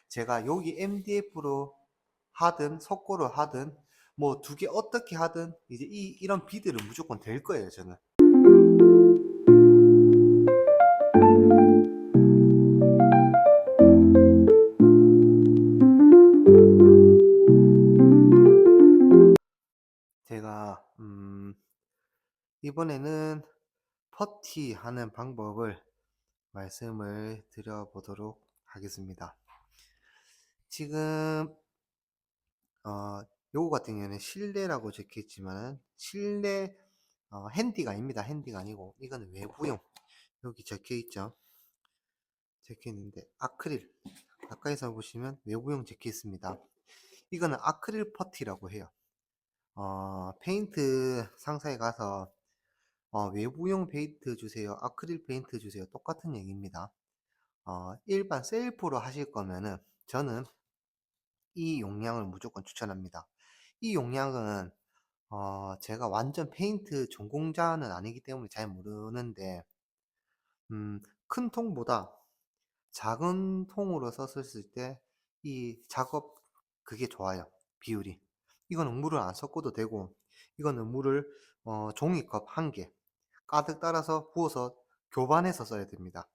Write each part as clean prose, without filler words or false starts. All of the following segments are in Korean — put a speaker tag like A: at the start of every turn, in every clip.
A: 제가 여기 MDF로 하든 석고로 하든 뭐 두 개 어떻게 하든 이제 이런 비드는 무조건 될 거예요, 저는. 제가 이번에는 퍼티 하는 방법을 말씀을 드려보도록 하겠습니다. 지금 요거 같은 경우에는 실내라고 적혀 있지만 실내 핸디가 아닙니다. 핸디가 아니고 이거는 외부용. 여기 적혀 있죠. 적혀 있는데 아크릴, 가까이서 보시면 외부용 적혀 있습니다. 이거는 아크릴 퍼티라고 해요. 페인트 상사에 가서 외부용 페인트 주세요, 아크릴 페인트 주세요, 똑같은 얘기입니다. 일반 셀프로 하실 거면은 저는 이 용량을 무조건 추천합니다. 이 용량은 제가 완전 페인트 전공자는 아니기 때문에 잘 모르는데 큰 통보다 작은 통으로 썼을 때 이 작업 그게 좋아요. 비율이. 이거는 물을 안 섞어도 되고 이거는 물을 종이컵 한 개 가득 따라서 부어서 교반해서 써야 됩니다.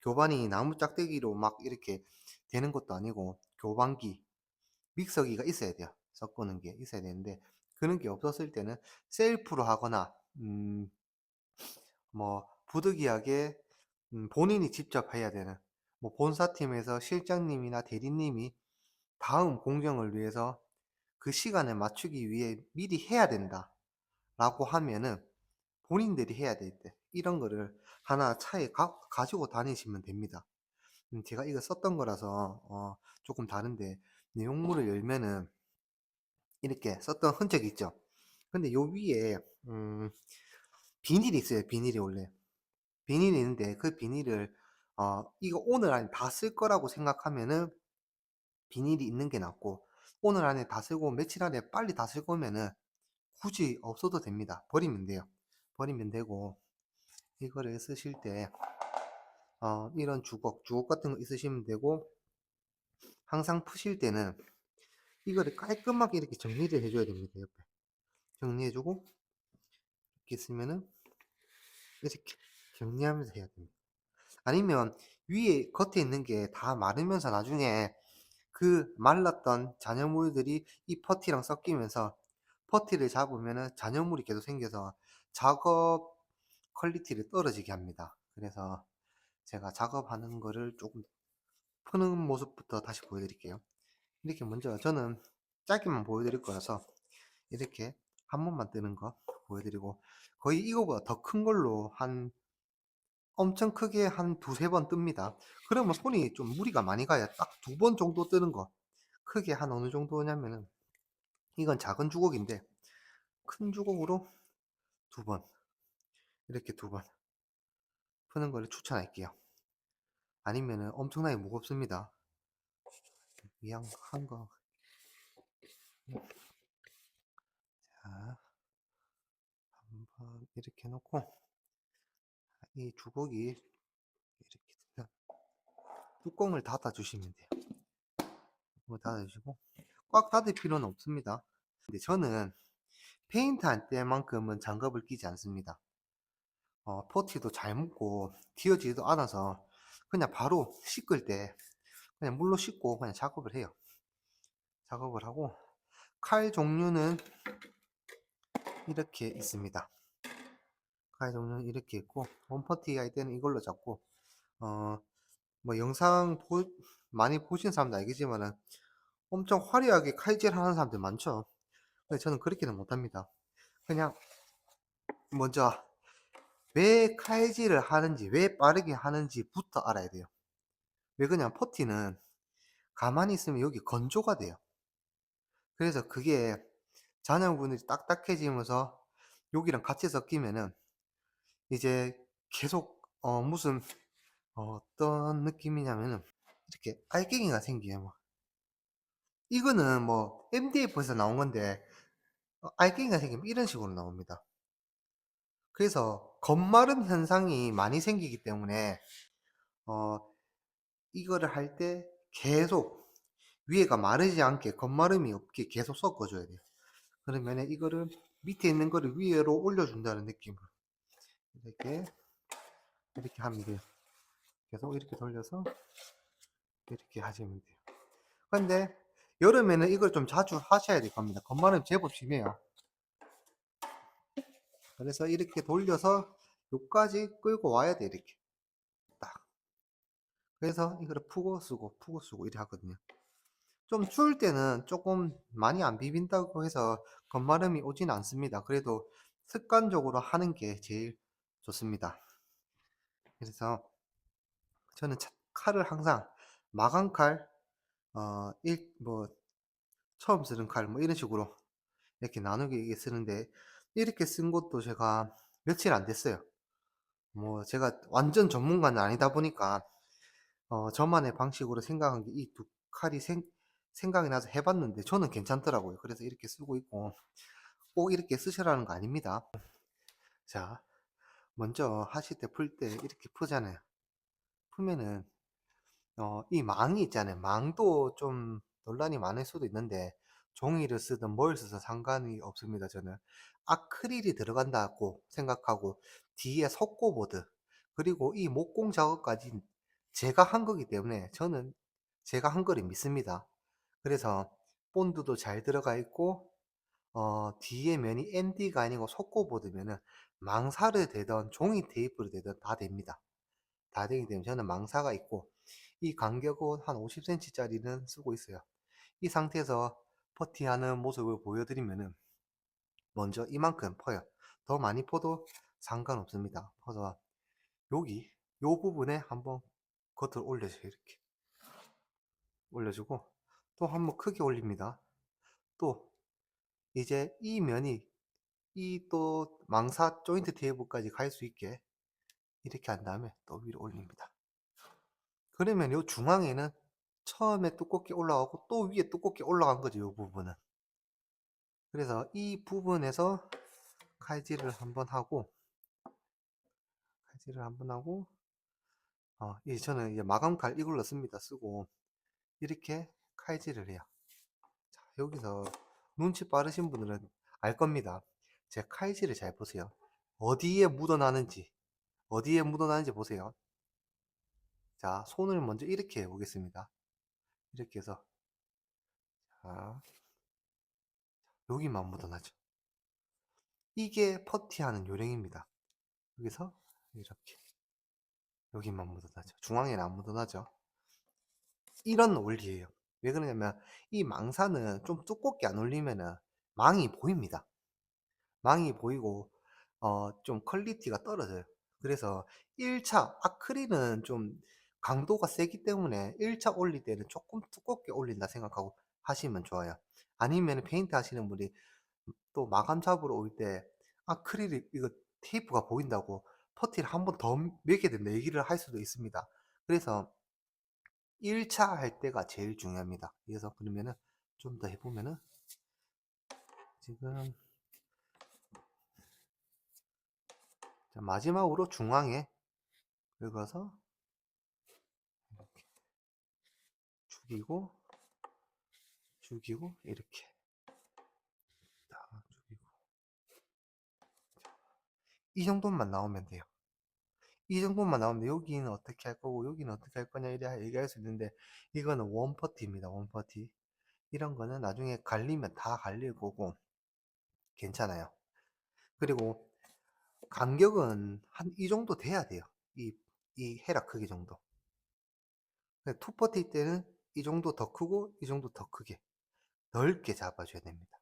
A: 교반이 나무 짝대기로 막 이렇게 되는 것도 아니고 교반기, 믹서기가 있어야 돼요. 섞는 게 있어야 되는데 그런 게 없었을 때는 셀프로 하거나 뭐 부득이하게 본인이 직접 해야 되는 뭐 본사팀에서 실장님이나 대리님이 다음 공정을 위해서 그 시간을 맞추기 위해 미리 해야 된다 라고 하면은 본인들이 해야 될 때 이런 거를 하나 차에 가지고 다니시면 됩니다. 제가 이거 썼던 거라서 조금 다른데 내용물을 열면은 이렇게 썼던 흔적이 있죠. 근데 요 위에 비닐이 있어요. 비닐이 원래 비닐이 있는데 그 비닐을 이거 오늘 안에 다 쓸 거라고 생각하면은 비닐이 있는 게 낫고 오늘 안에 다 쓰고 며칠 안에 빨리 다 쓸 거면은 굳이 없어도 됩니다. 버리면 돼요. 버리면 되고 이거를 쓰실 때 이런 주걱 같은 거 있으시면 되고 항상 푸실 때는 이거를 깔끔하게 이렇게 정리를 해줘야 됩니다. 옆에 정리해주고 이렇게 쓰면은 이렇게 정리하면서 해야 됩니다. 아니면 위에 겉에 있는 게 다 마르면서 나중에 그 말랐던 잔여물들이 이 퍼티랑 섞이면서 퍼티를 잡으면은 잔여물이 계속 생겨서 작업 퀄리티를 떨어지게 합니다. 그래서 제가 작업하는 거를 조금 푸는 모습부터 다시 보여드릴게요. 이렇게 먼저 저는 짧게만 보여드릴 거라서 이렇게 한 번만 뜨는 거 보여드리고 거의 이거보다 더 큰 걸로 한 엄청 크게 한 두세 번 뜹니다. 그러면 손이 좀 무리가 많이 가요. 딱 두 번 정도 뜨는 거. 크게 한 어느 정도냐면은 이건 작은 주걱인데 큰 주걱으로 두 번, 이렇게 두 번 푸는 거를 추천할게요. 아니면은 엄청나게 무겁습니다. 그냥 한 거. 자, 한번 이렇게 놓고 이 주걱이 이렇게 되면 뚜껑을 닫아 주시면 돼요. 뚜껑을 닫아 주시고 꽉 닫을 필요는 없습니다. 근데 저는 페인트 할 때만큼은 장갑을 끼지 않습니다. 포티도 잘 묻고 튀어지지도 않아서 그냥 바로 씻을 때 그냥 물로 씻고 그냥 작업을 해요. 작업을 하고 칼 종류는 이렇게 있습니다. 칼 종류는 이렇게 있고 원퍼티 할 때는 이걸로 잡고 뭐 영상 많이 보신 사람도 알겠지만은 엄청 화려하게 칼질 하는 사람들 많죠. 근데 저는 그렇게는 못합니다. 그냥 먼저 왜 칼질을 하는지 왜 빠르게 하는지부터 알아야 돼요. 왜 그냥 퍼티는 가만히 있으면 여기 건조가 돼요. 그래서 그게 잔여분들이 딱딱해지면서 여기랑 같이 섞이면은 이제 계속 무슨 어떤 느낌이냐면은 이렇게 알갱이가 생겨요. 뭐. 이거는 뭐 MDF에서 나온 건데 알갱이가 생기면 이런 식으로 나옵니다. 그래서 겉마름 현상이 많이 생기기 때문에 어, 이거를 할 때 계속 위에가 마르지 않게 겉마름이 없게 계속 섞어줘야 돼요. 그러면 이거를 밑에 있는 거를 위로 올려준다는 느낌으로 이렇게 하면 돼요. 계속 이렇게 돌려서 이렇게 하시면 돼요. 근데 여름에는 이걸 좀 자주 하셔야 될 겁니다. 겉마름 제법 심해요. 그래서 이렇게 돌려서 요까지 끌고 와야 돼, 이렇게 딱. 그래서 이거를 푸고 쓰고 이렇게 하거든요. 좀 추울 때는 조금 많이 안 비빈다고 해서 겉마름이 오진 않습니다. 그래도 습관적으로 하는 게 제일 좋습니다. 그래서 저는 칼을 항상 마감칼, 뭐 처음 쓰는 칼, 뭐 이런 식으로 이렇게 나누게 쓰는데, 이렇게 쓴 것도 제가 며칠 안 됐어요. 뭐 제가 완전 전문가는 아니다 보니까 저만의 방식으로 생각한 게 이 두 칼이 생각이 나서 해봤는데 저는 괜찮더라고요. 그래서 이렇게 쓰고 있고, 꼭 이렇게 쓰시라는 거 아닙니다. 자, 먼저 하실 때 풀 때 이렇게 푸잖아요. 풀면은 이 망이 있잖아요. 망도 좀 논란이 많을 수도 있는데, 종이를 쓰든 뭘 쓰든 상관이 없습니다. 저는 아크릴이 들어간다고 생각하고 뒤에 속고보드, 그리고 이 목공 작업까지 제가 한 거기 때문에 저는 제가 한 거를 믿습니다. 그래서 본드도 잘 들어가 있고, 뒤에 면이 MD가 아니고 속고보드면은 망사를 대던 종이 테이프를 대던 다 됩니다. 다 되기 때문에 저는 망사가 있고, 이 간격은 한 50cm 짜리는 쓰고 있어요. 이 상태에서 퍼티하는 모습을 보여드리면은, 먼저 이만큼 퍼요. 더 많이 퍼도 상관없습니다. 퍼서 여기 요 부분에 한번 겉을 올려줘요. 이렇게 올려주고, 또 한번 크게 올립니다. 또 이제 이 면이 이 또 망사 조인트 테이블까지 갈 수 있게 이렇게 한 다음에 또 위로 올립니다. 그러면 요 중앙에는 처음에 두껍게 올라가고 또 위에 두껍게 올라간 거죠, 요 부분은. 그래서 이 부분에서 칼질을 한번 하고, 칼질을 한번 하고, 이제 저는 이제 마감칼 이걸로 씁니다. 쓰고 이렇게 칼질을 해요. 자, 여기서 눈치 빠르신 분들은 알 겁니다. 제 칼질을 잘 보세요. 어디에 묻어나는지, 어디에 묻어나는지 보세요. 자, 손을 먼저 이렇게 해보겠습니다. 이렇게 해서, 자, 여기만 묻어나죠. 이게 퍼티하는 요령입니다. 여기서 이렇게 여기만 묻어나죠. 중앙에는 안 묻어나죠. 이런 원리예요. 왜 그러냐면 이 망사는 좀 두껍게 안 올리면은 망이 보입니다. 망이 보이고 좀 퀄리티가 떨어져요. 그래서 1차 아크릴은 좀 강도가 세기 때문에 1차 올릴 때는 조금 두껍게 올린다 생각하고 하시면 좋아요. 아니면 페인트 하시는 분이 또 마감 잡으러 올 때 아크릴이 이거 테이프가 보인다고 퍼티를 한 번 더 매게 된다 얘기를 할 수도 있습니다. 그래서 1차 할 때가 제일 중요합니다. 그래서 그러면은 좀 더 해보면은, 지금 자, 마지막으로 중앙에 긁어서 이렇게 죽이고 죽이고 이렇게 딱 죽이고, 이 정도만 나오면 돼요. 이 정도만 나오면 여기는 어떻게 할 거고 여기는 어떻게 할 거냐 이래 얘기할 수 있는데, 이거는 원퍼티입니다. 원퍼티. 이런 거는 나중에 갈리면 다 갈릴 거고 괜찮아요. 그리고 간격은 한 이 정도 돼야 돼요. 이 헤라 크기 정도. 투퍼티 때는 이 정도 더 크고 이 정도 더 크게 넓게 잡아줘야 됩니다.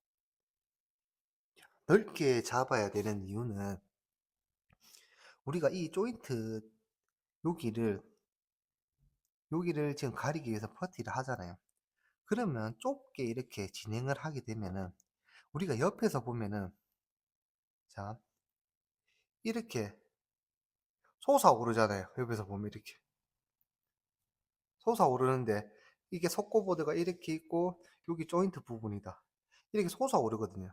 A: 넓게 잡아야 되는 이유는, 우리가 이 조인트 여기를 지금 가리기 위해서 퍼티를 하잖아요. 그러면 좁게 이렇게 진행을 하게 되면은 우리가 옆에서 보면은, 자, 이렇게 솟아오르잖아요. 옆에서 보면 이렇게 솟아오르는데, 이게 속고보드가 이렇게 있고 여기 조인트 부분이다 이렇게 솟아오르거든요.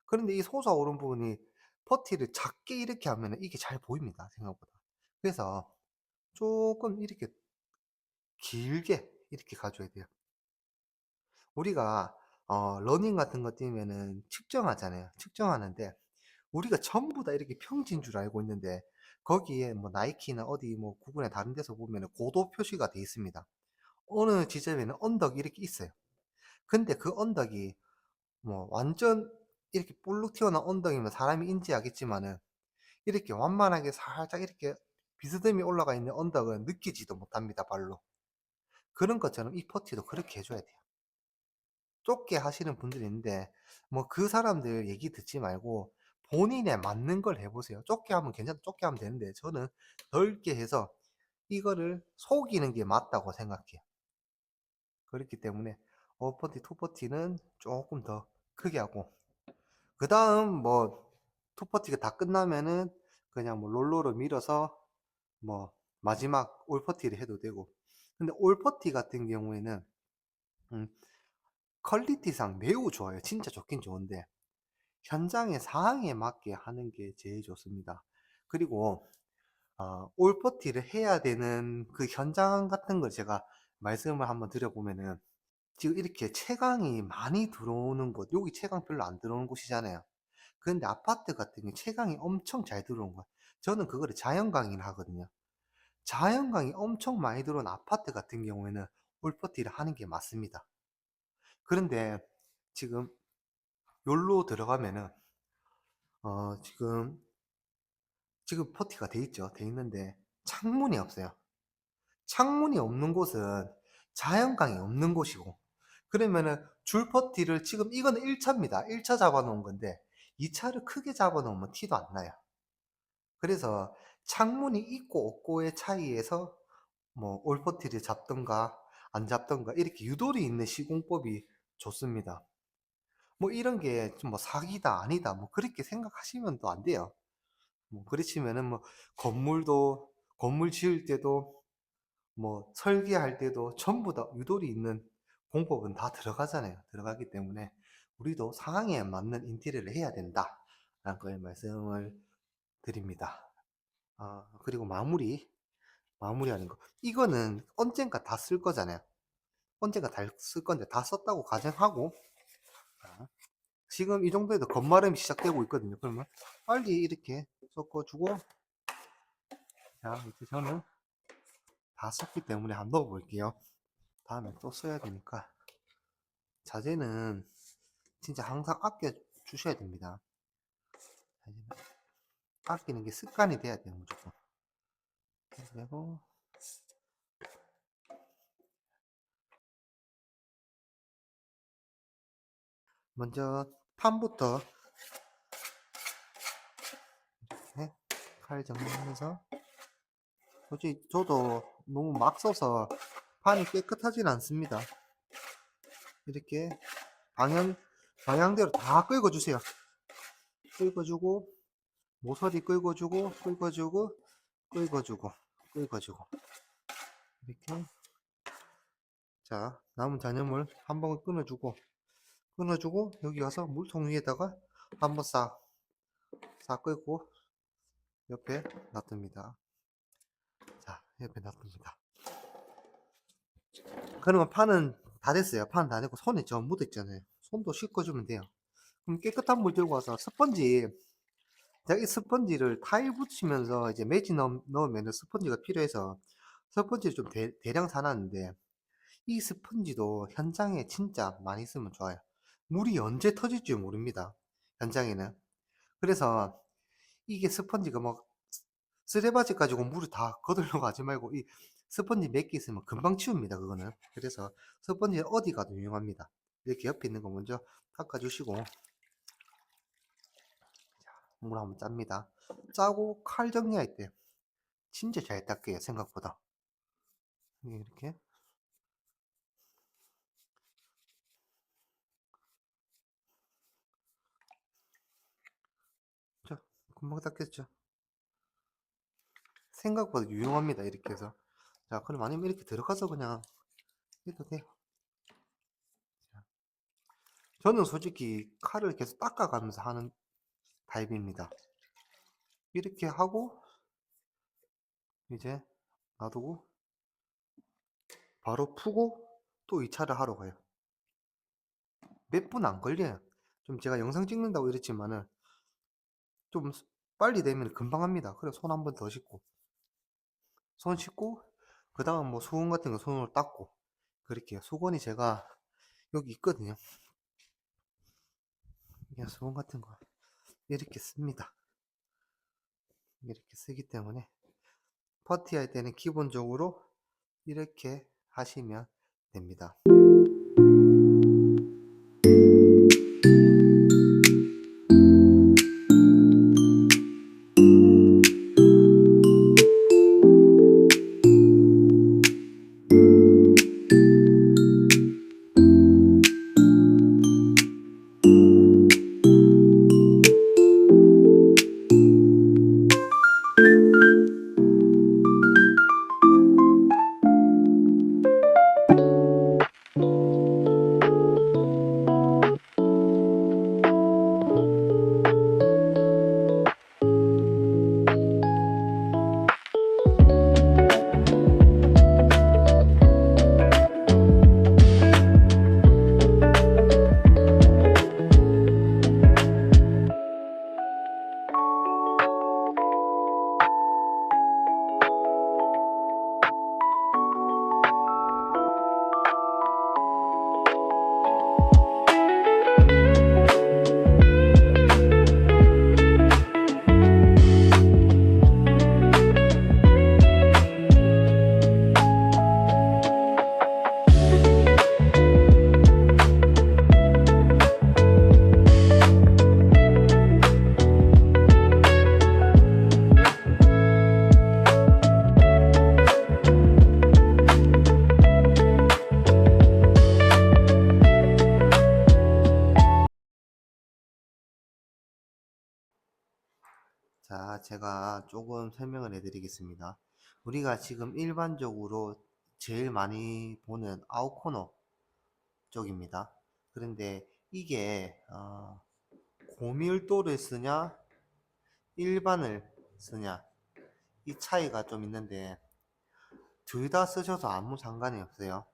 A: 그런데 이 솟아오른 부분이 퍼티를 작게 이렇게 하면 이게 잘 보입니다, 생각보다. 그래서 조금 이렇게 길게 이렇게 가줘야 돼요. 우리가 러닝 같은 거 뛰면은 측정하잖아요. 측정하는데 우리가 전부 다 이렇게 평지인 줄 알고 있는데 거기에 뭐 나이키나 어디 뭐 구글에 다른 데서 보면은 고도 표시가 돼 있습니다. 어느 지점에는 언덕이 이렇게 있어요. 근데 그 언덕이 뭐 완전 이렇게 볼록 튀어나온 언덕이면 사람이 인지하겠지만은 이렇게 완만하게 살짝 이렇게 비스듬히 올라가 있는 언덕은 느끼지도 못합니다, 발로. 그런 것처럼 이 퍼티도 그렇게 해줘야 돼요. 좁게 하시는 분들이 있는데 뭐 그 사람들 얘기 듣지 말고 본인에 맞는 걸 해보세요. 좁게 하면 괜찮다. 좁게 하면 되는데 저는 넓게 해서 이거를 속이는 게 맞다고 생각해요. 그렇기 때문에 어퍼티, 투퍼티는 조금 더 크게 하고 그 다음 뭐 투퍼티가 다 끝나면은 그냥 뭐 롤러로 밀어서 뭐 마지막 올퍼티를 해도 되고 근데 올퍼티 같은 경우에는 음, 퀄리티상 매우 좋아요. 진짜 좋긴 좋은데 현장의 상황에 맞게 하는 게 제일 좋습니다. 그리고 올퍼티를 해야 되는 그 현장 같은 걸 제가 말씀을 한번 드려보면은 지금 이렇게 채광이 많이 들어오는 곳, 여기 채광 별로 안 들어오는 곳이잖아요. 근데 아파트 같은 경우 채광이 엄청 잘 들어온 거예요. 저는 그거를 자연광이라 하거든요. 자연광이 엄청 많이 들어온 아파트 같은 경우에는 올퍼티를 하는 게 맞습니다. 그런데 지금 여기로 들어가면은 지금 퍼티가 돼 있죠. 돼 있는데 창문이 없어요. 창문이 없는 곳은 자연광이 없는 곳이고 그러면은 줄 퍼티를 지금 이거는 1차입니다. 1차 잡아 놓은 건데 2차를 크게 잡아 놓으면 티도 안 나요. 그래서 창문이 있고 없고의 차이에서 뭐 올퍼티를 잡던가 안 잡던가 이렇게 유도리 있는 시공법이 좋습니다. 뭐 이런 게 좀 뭐 사기다 아니다 뭐 그렇게 생각하시면 또 안 돼요. 뭐 그렇지만은 뭐 건물 지을 때도 뭐 설계할 때도 전부 다 유도리 있는 공법은 다 들어가잖아요. 들어가기 때문에 우리도 상황에 맞는 인테리어를 해야 된다라는 걸 말씀을 드립니다. 그리고 마무리하는 거. 이거는 언젠가 다 쓸 거잖아요. 언젠가 다 쓸 건데 다 썼다고 가정하고 자, 지금 이 정도에도 겉마름이 시작되고 있거든요. 그러면 빨리 이렇게 섞어주고 자 이제 저는 다 썼기 때문에 한번 넣어볼게요. 다음에 또 써야 되니까 자재는 진짜 항상 아껴 주셔야 됩니다. 자재는 아끼는 게 습관이 돼야 돼요, 무조건. 그리고 먼저 판부터 이렇게 칼 정리하면서 솔직히 저도 너무 막 써서 판이 깨끗하진 않습니다. 이렇게 방향 방향대로 다 긁어주세요. 긁어주고 모서리 긁어주고 이렇게 자 남은 잔여물 한 번 끊어주고 여기 가서 물통 위에다가 한번 싹 긁고 옆에 놔둡니다. 자 옆에 놔둡니다. 그러면 판은 다 됐어요. 판 다 됐고 손에 좀 묻어있잖아요. 손도 씻어주면 돼요. 그럼 깨끗한 물 들고 와서 스펀지 제가 이 스펀지를 타일 붙이면서 이제 매직 넣으면 스펀지가 필요해서 스펀지를 좀 대량 사놨는데 이 스펀지도 현장에 진짜 많이 쓰면 좋아요. 물이 언제 터질지 모릅니다. 현장에는. 그래서 이게 스펀지가 막 쓰레바지 가지고 물을 다 거들러 가지 말고 이 스펀지 몇 개 있으면 금방 치웁니다. 그거는. 그래서 스펀지 어디 가도 유용합니다. 이렇게 옆에 있는 거 먼저 닦아주시고 물 한번 짭니다. 짜고 칼 정리할 때 진짜 잘 닦여요. 생각보다. 이렇게 자 금방 닦였죠. 생각보다 유용합니다. 이렇게 해서 자 그럼 아니면 이렇게 들어가서 그냥 해도 돼요. 저는 솔직히 칼을 계속 닦아가면서 하는 타입입니다. 이렇게 하고 이제 놔두고 바로 푸고 또 2차를 하러 가요. 몇 분 안 걸려요. 좀 제가 영상 찍는다고 이랬지만은 좀 빨리 되면 금방 합니다. 그래 손 한 번 더 씻고 손 씻고 그다음 뭐 수건 같은 거 손으로 닦고 그렇게 해요. 수건이 제가 여기 있거든요. 그냥 수건 같은 거 이렇게 씁니다. 이렇게 쓰기 때문에 퍼티할 때는 기본적으로 이렇게 하시면 됩니다. 자, 제가 조금 설명을 해드리겠습니다. 우리가 지금 일반적으로 제일 많이 보는 아웃코너 쪽입니다. 그런데 이게 고밀도를 쓰냐 일반을 쓰냐 이 차이가 좀 있는데 둘 다 쓰셔도 아무 상관이 없어요.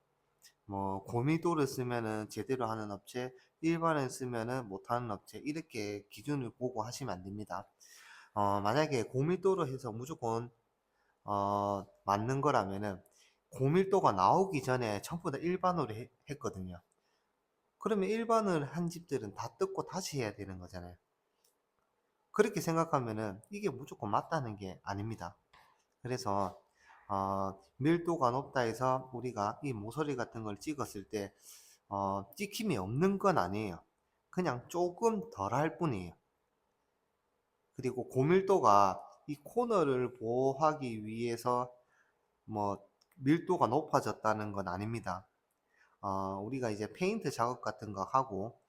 A: 뭐 고밀도를 쓰면은 제대로 하는 업체, 일반을 쓰면은 못하는 업체 이렇게 기준을 보고 하시면 안 됩니다. 만약에 고밀도로 해서 무조건 맞는 거라면은 고밀도가 나오기 전에 전부 다 일반으로 했거든요. 그러면 일반을 한 집들은 다 뜯고 다시 해야 되는 거잖아요. 그렇게 생각하면은 이게 무조건 맞다는 게 아닙니다. 그래서 밀도가 높다 해서 우리가 이 모서리 같은 걸 찍었을 때 찍힘이 없는 건 아니에요. 그냥 조금 덜 할 뿐이에요. 그리고 고밀도가 이 코너를 보호하기 위해서 뭐 밀도가 높아졌다는 건 아닙니다. 우리가 이제 페인트 작업 같은 거 하고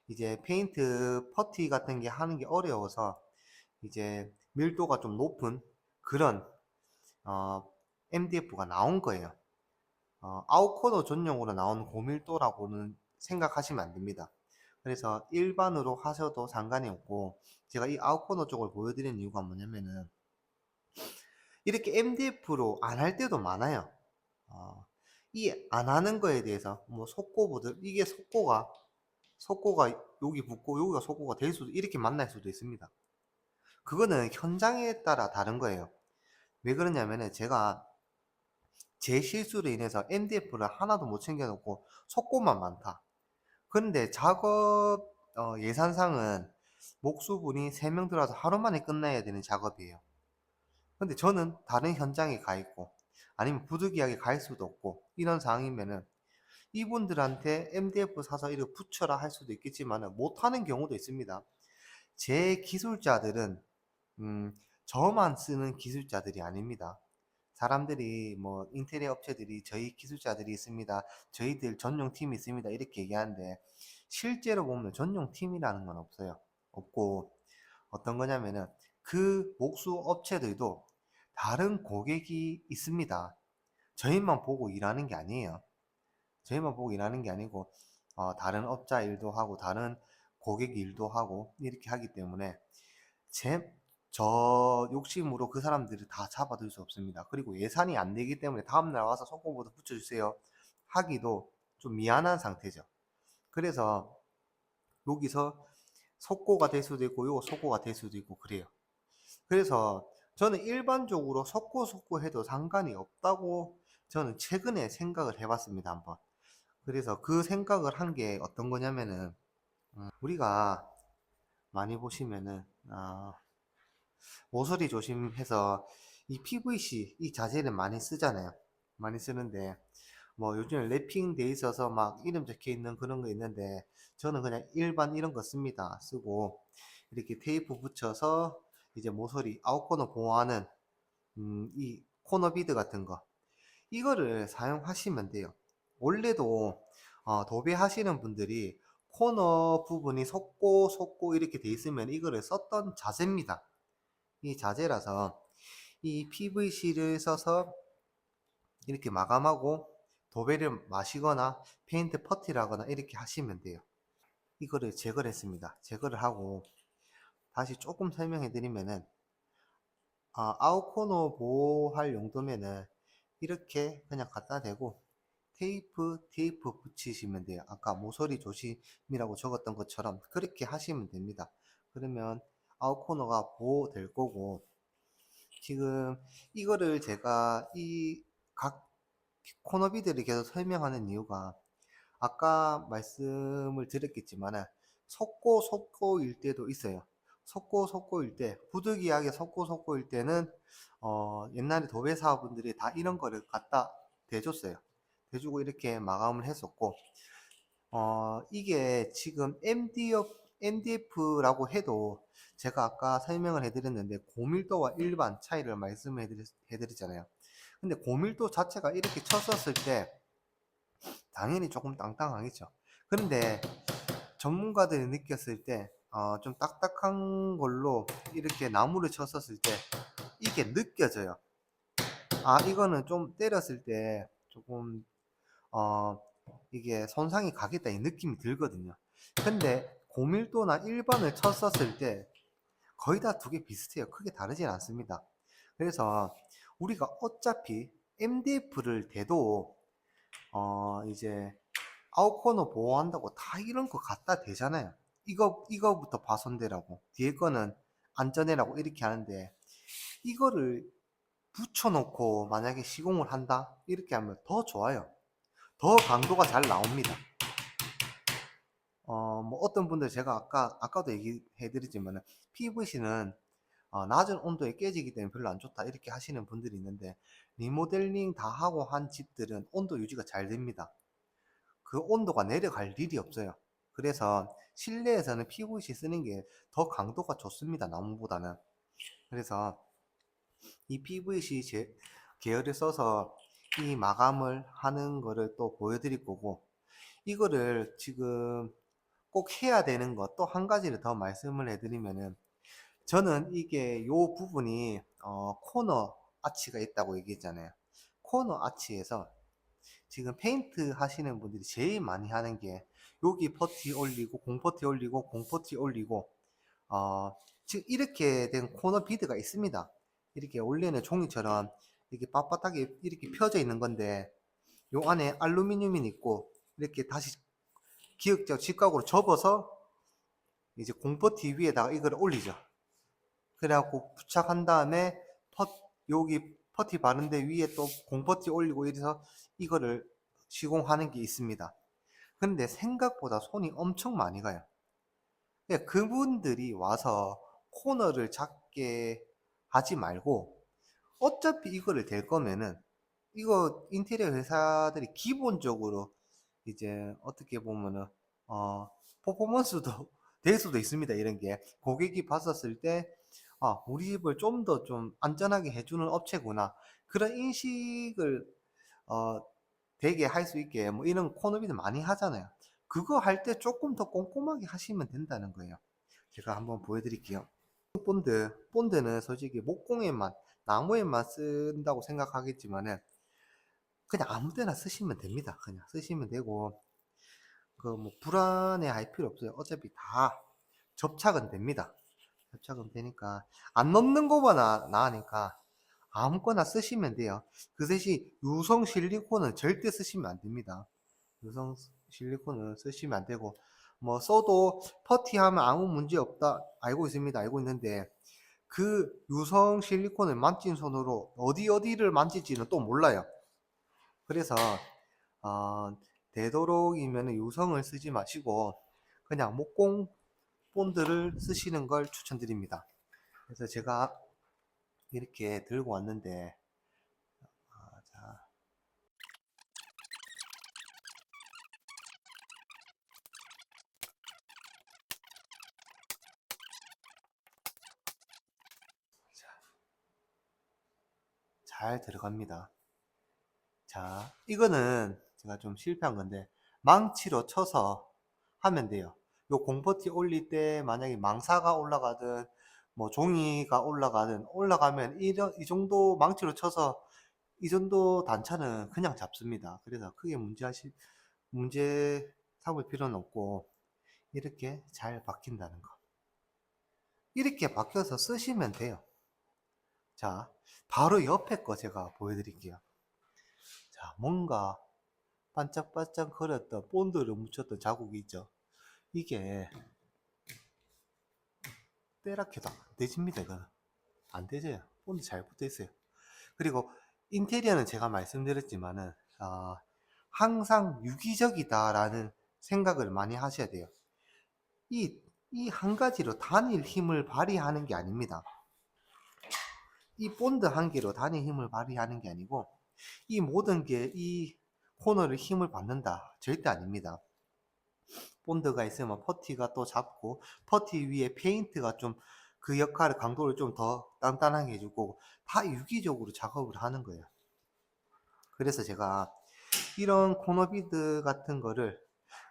A: 이제 페인트 퍼티 같은 게 하는 게 어려워서 이제 밀도가 좀 높은 그런 MDF가 나온 거예요. 아웃코너 전용으로 나온 고밀도라고는 생각하시면 안 됩니다. 그래서 일반으로 하셔도 상관이 없고 제가 이 아웃코너 쪽을 보여드리는 이유가 뭐냐면은 이렇게 MDF로 안 할 때도 많아요. 이 안 하는 거에 대해서 뭐 속고보들 이게 속고가 여기 붙고 여기가 속고가 될 수도 이렇게 만날 수도 있습니다. 그거는 현장에 따라 다른 거예요. 왜 그러냐면은 제가 제 실수로 인해서 MDF를 하나도 못 챙겨놓고 속고만 많다. 그런데 작업 예산상은 목수분이 3명 들어와서 하루 만에 끝나야 되는 작업이에요. 근데 저는 다른 현장에 가 있고 아니면 부득이하게 갈 수도 없고 이런 상황이면은 이분들한테 MDF 사서 이렇게 붙여라 할 수도 있겠지만 못하는 경우도 있습니다. 제 기술자들은 저만 쓰는 기술자들이 아닙니다. 사람들이 뭐 인테리어 업체들이 저희 기술자들이 있습니다. 저희들 전용팀이 있습니다. 이렇게 얘기하는데 실제로 보면 전용팀이라는 건 없어요. 없고 어떤 거냐면은 그 목수 업체들도 다른 고객이 있습니다. 저희만 보고 일하는 게 아니에요. 저희만 보고 일하는 게 아니고 다른 업자 일도 하고 다른 고객 일도 하고 이렇게 하기 때문에 제, 저 욕심으로 그 사람들을 다 잡아둘 수 없습니다. 그리고 예산이 안 되기 때문에 다음날 와서 속고보드 붙여주세요 하기도 좀 미안한 상태죠. 그래서 여기서 속고가 될 수도 있고 요거 속고가 될 수도 있고 그래요. 그래서 저는 일반적으로 속고 해도 상관이 없다고 저는 최근에 생각을 해봤습니다, 한번. 그래서 그 생각을 한 게 어떤 거냐면은, 우리가 많이 보시면은, 모서리 조심해서 이 PVC, 이 자재를 많이 쓰잖아요. 많이 쓰는데, 뭐 요즘 랩핑 돼 있어서 막 이름 적혀 있는 그런 거 있는데, 저는 그냥 일반 이런 거 씁니다. 쓰고, 이렇게 테이프 붙여서 이제 모서리 아웃코너 보호하는, 이 코너 비드 같은 거. 이거를 사용하시면 돼요. 원래도 도배하시는 분들이 코너 부분이 속고 이렇게 돼 있으면 이거를 썼던 자재입니다. 이 자재라서 이 PVC를 써서 이렇게 마감하고 도배를 마시거나 페인트 퍼티를 하거나 이렇게 하시면 돼요. 이거를 제거를 했습니다. 제거를 하고 다시 조금 설명해 드리면은, 아웃코너 보호할 용도면은 이렇게 그냥 갖다 대고 테이프 붙이시면 돼요. 아까 모서리 조심이라고 적었던 것처럼 그렇게 하시면 됩니다. 그러면 아웃코너가 보호될 거고, 지금 이거를 제가 이 각 코너 비드를 계속 설명하는 이유가, 아까 말씀을 드렸겠지만 속고일 때도 있어요. 속고일 때, 부득이하게 속고일 때는 옛날에 도배사분들이 다 이런 거를 갖다 대줬어요. 대주고 이렇게 마감을 했었고, 이게 지금 MDF라고 해도 제가 아까 설명을 해드렸는데 고밀도와 일반 차이를 말씀해 드렸잖아요. 근데 고밀도 자체가 이렇게 쳤었을 때 당연히 조금 땅땅하겠죠. 그런데 전문가들이 느꼈을 때 좀 딱딱한 걸로 이렇게 나무를 쳤었을 때 이게 느껴져요. 이거는 좀 때렸을 때 조금 어, 이게 손상이 가겠다 이 느낌이 들거든요. 근데 고밀도나 일반을 쳤었을 때 거의 다 두 개 비슷해요. 크게 다르진 않습니다. 그래서 우리가 어차피 MDF를 대도 이제 아웃코너 보호한다고 다 이런 거 갖다 대잖아요. 이거부터 파손되라고, 뒤에 거는 안전해라고 이렇게 하는데, 이거를 붙여놓고 만약에 시공을 한다? 이렇게 하면 더 좋아요. 더 강도가 잘 나옵니다. 뭐 어떤 분들 제가 아까도 얘기해드렸지만 PVC는 낮은 온도에 깨지기 때문에 별로 안 좋다 이렇게 하시는 분들이 있는데, 리모델링 다 하고 한 집들은 온도 유지가 잘 됩니다. 그 온도가 내려갈 일이 없어요. 그래서 실내에서는 PVC 쓰는 게 더 강도가 좋습니다, 나무보다는. 그래서 이 PVC 계열을 써서 이 마감을 하는 거를 또 보여드릴 거고, 이거를 지금 꼭 해야 되는 것 또 한 가지를 더 말씀을 해드리면은, 저는 이게 요 부분이 코너 아치가 있다고 얘기했잖아요. 코너 아치에서 지금 페인트 하시는 분들이 제일 많이 하는 게 여기 퍼티 올리고 공퍼티 올리고 공퍼티 올리고, 지금 이렇게 된 코너 비드가 있습니다. 이렇게 원래는 종이처럼 이렇게 빳빳하게 이렇게 펴져 있는 건데, 요 안에 알루미늄이 있고 이렇게 다시 기역자 직각으로 접어서 이제 공퍼티 위에다가 이걸 올리죠. 그래갖고 부착한 다음에 여기 퍼티 바른데 위에 또 공퍼티 올리고 이래서 이거를 시공하는 게 있습니다. 근데 생각보다 손이 엄청 많이 가요. 그분들이 와서 코너를 작게 하지 말고, 어차피 이거를 될 거면은, 이거 인테리어 회사들이 기본적으로 이제 어떻게 보면은 퍼포먼스도 될 수도 있습니다. 이런 게 고객이 봤었을 때 우리 집을 좀 더 좀 안전하게 해주는 업체구나, 그런 인식을 어, 되게 할 수 있게 뭐 이런 코너비들 많이 하잖아요. 그거 할 때 조금 더 꼼꼼하게 하시면 된다는 거예요. 제가 한번 보여드릴게요. 본드는 솔직히 목공에만, 나무에만 쓴다고 생각하겠지만은 그냥 아무 데나 쓰시면 됩니다. 그냥 쓰시면 되고, 그 뭐 불안해 할 필요 없어요. 어차피 다 접착은 됩니다. 접착은 되니까 안 넣는 거보다 나으니까 아무거나 쓰시면 돼요. 그 대신 유성 실리콘은 절대 쓰시면 안 됩니다. 유성 실리콘은 쓰시면 안 되고, 뭐 써도 퍼티하면 아무 문제 없다 알고 있습니다. 알고 있는데 그 유성 실리콘을 만진 손으로 어디를 만질지는 또 몰라요. 그래서 어, 되도록이면 유성을 쓰지 마시고 그냥 목공 본드를 쓰시는 걸 추천드립니다. 그래서 제가 이렇게 들고 왔는데 자, 잘 들어갑니다. 자, 이거는 제가 좀 실패한 건데 망치로 쳐서 하면 돼요. 요 공포티 올릴 때 만약에 망사가 올라가든 뭐 종이가 올라가면 이 정도 망치로 쳐서 이 정도 단차는 그냥 잡습니다. 그래서 크게 문제 삼을 필요는 없고 이렇게 잘 박힌다는 거. 이렇게 박혀서 쓰시면 돼요. 자, 바로 옆에 거 제가 보여드릴게요. 자, 뭔가 반짝반짝 거렸던 본드를 묻혔던 자국이 있죠. 이게 때락해도 안 되집니다. 이거는 안 되져요. 본드 잘 붙어 있어요. 그리고 인테리어는 제가 말씀드렸지만은 항상 유기적이다라는 생각을 많이 하셔야 돼요. 이 한 가지로 단일 힘을 발휘하는 게 아닙니다. 이 본드 한 개로 단일 힘을 발휘하는 게 아니고 이 모든 게 이 코너를 힘을 받는다 절대 아닙니다. 본드가 있으면 퍼티가 또 잡고 퍼티 위에 페인트가 좀 그 역할을 강도를 좀 더 단단하게 해주고 다 유기적으로 작업을 하는 거예요. 그래서 제가 이런 코너 비드 같은 거를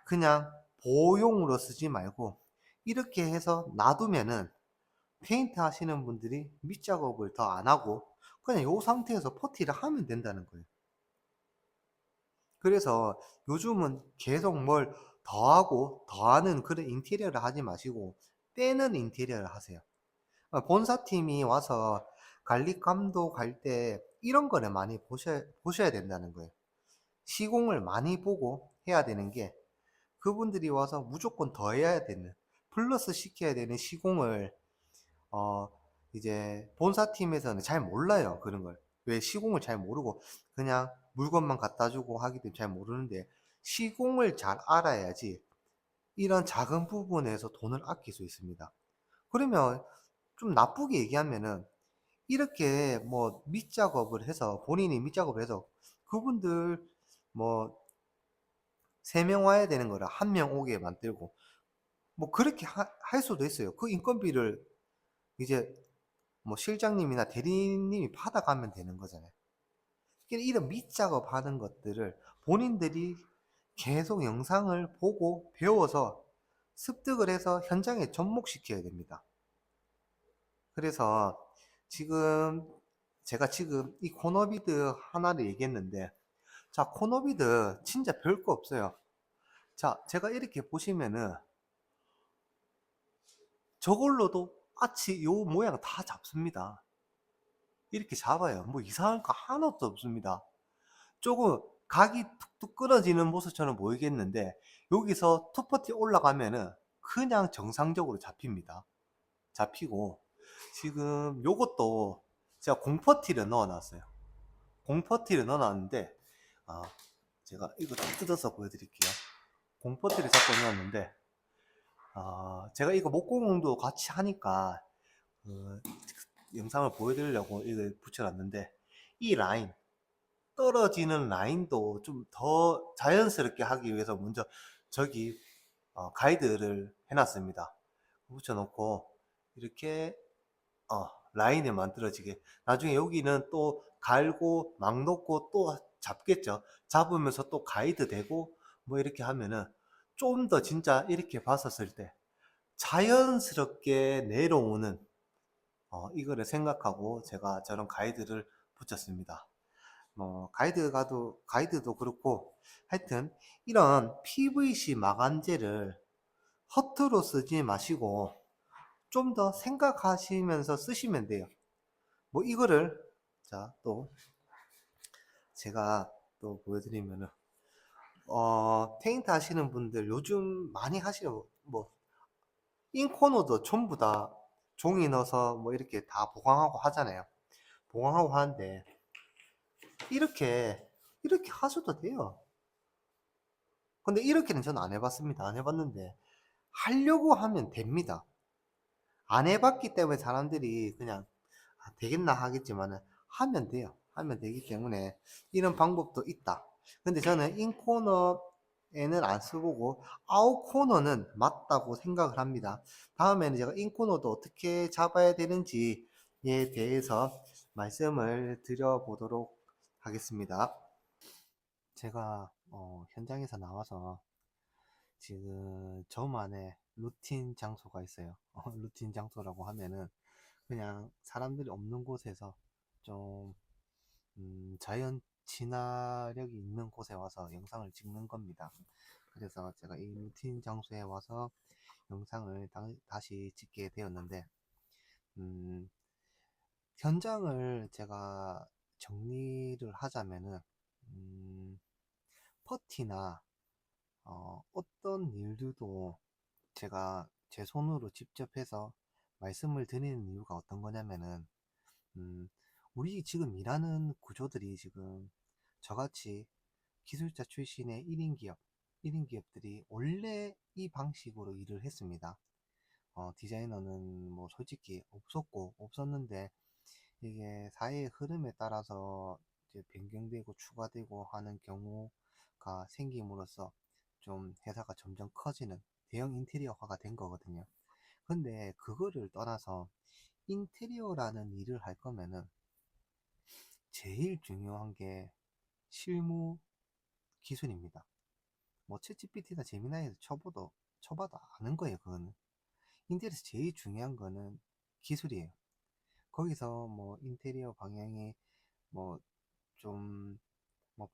A: 그냥 보용으로 쓰지 말고 이렇게 해서 놔두면은 페인트 하시는 분들이 밑작업을 더 안 하고 그냥 이 상태에서 퍼티를 하면 된다는 거예요. 그래서 요즘은 계속 뭘 더하고 더하는 그런 인테리어를 하지 마시고 빼는 인테리어를 하세요. 본사팀이 와서 관리 감독할 때 이런 거를 많이 보셔야 된다는 거예요. 시공을 많이 보고 해야 되는 게 그분들이 와서 무조건 더 해야 되는 플러스 시켜야 되는 시공을 어 이제 본사팀에서는 잘 몰라요. 그런 걸. 왜 시공을 잘 모르고 그냥 물건만 갖다 주고 하기 때문에 잘 모르는데 시공을 잘 알아야지 이런 작은 부분에서 돈을 아낄 수 있습니다. 그러면 좀 나쁘게 얘기하면은 이렇게 뭐 밑작업을 해서 본인이 밑작업을 해서 그분들 뭐 3명 와야 되는 거라 1명 오게 만들고 뭐 그렇게 할 수도 있어요. 그 인건비를 이제 뭐 실장님이나 대리님이 받아가면 되는 거잖아요. 이런 밑작업 하는 것들을 본인들이 계속 영상을 보고 배워서 습득을 해서 현장에 접목시켜야 됩니다. 그래서 지금 제가 지금 이 코너비드 하나를 얘기했는데 자 코너비드 진짜 별거 없어요. 자 제가 이렇게 보시면은 저걸로도 아치 요 모양 다 잡습니다. 이렇게 잡아요. 뭐 이상한 거 하나도 없습니다. 조금 각이 툭툭 끊어지는 모습처럼 보이겠는데 여기서 투퍼티 올라가면은 그냥 정상적으로 잡힙니다. 잡히고 지금 요것도 제가 공퍼티를 넣어 놨어요. 공퍼티를 넣어 놨는데 제가 이거 뜯어서 보여드릴게요. 공퍼티를 잡고 넣었는데 제가 이거 목공도 같이 하니까 영상을 보여드리려고 이걸 붙여놨는데 이 라인 떨어지는 라인도 좀 더 자연스럽게 하기 위해서 먼저 저기 가이드를 해놨습니다. 붙여놓고 이렇게 라인을 만들어지게 나중에 여기는 또 갈고 막 놓고 또 잡겠죠. 잡으면서 또 가이드 되고 뭐 이렇게 하면은 좀 더 진짜 이렇게 봤었을 때 자연스럽게 내려오는 이거를 생각하고 제가 저런 가이드를 붙였습니다. 뭐 가이드도 그렇고 하여튼 이런 PVC 마감재를 허투루 쓰지 마시고 좀 더 생각하시면서 쓰시면 돼요. 뭐 이거를 자 또 제가 또 보여드리면은 페인트 하시는 분들 요즘 많이 하시는 뭐 인코너도 전부 다 종이 넣어서 뭐 이렇게 다 보강하고 하잖아요. 보강하고 하는데 이렇게 이렇게 하셔도 돼요. 근데 이렇게는 저는 안 해봤습니다. 안 해봤는데 하려고 하면 됩니다. 안 해봤기 때문에 사람들이 그냥 되겠나 하겠지만은 하면 돼요. 하면 되기 때문에 이런 방법도 있다. 근데 저는 인코너에는 안 써보고 아웃코너는 맞다고 생각을 합니다. 다음에는 제가 인코너도 어떻게 잡아야 되는지에 대해서 말씀을 드려보도록 하겠습니다. 제가 현장에서 나와서 지금 저만의 루틴 장소가 있어요. 루틴 장소라고 하면은 그냥 사람들이 없는 곳에서 좀 자연 친화력이 있는 곳에 와서 영상을 찍는 겁니다. 그래서 제가 이 루틴 장소에 와서 영상을 다시 찍게 되었는데, 음, 현장을 제가 정리를 하자면은, 음, 퍼티나 어떤 일들도 제가 제 손으로 직접 해서 말씀을 드리는 이유가 어떤 거냐면은, 음, 우리 지금 일하는 구조들이 지금 저같이 기술자 출신의 1인 기업, 1인 기업들이 원래 이 방식으로 일을 했습니다. 디자이너는 뭐 솔직히 없었는데, 이게 사회의 흐름에 따라서 이제 변경되고 추가되고 하는 경우가 생김으로써 좀 회사가 점점 커지는 대형 인테리어화가 된 거거든요. 근데 그거를 떠나서 인테리어라는 일을 할 거면은 제일 중요한 게 실무 기술입니다. 뭐 챗GPT나 제미나이에서 쳐봐도 아는 거예요. 그거는 인테리어에서 제일 중요한 거는 기술이에요. 거기서 뭐 인테리어 방향이 뭐 좀 뭐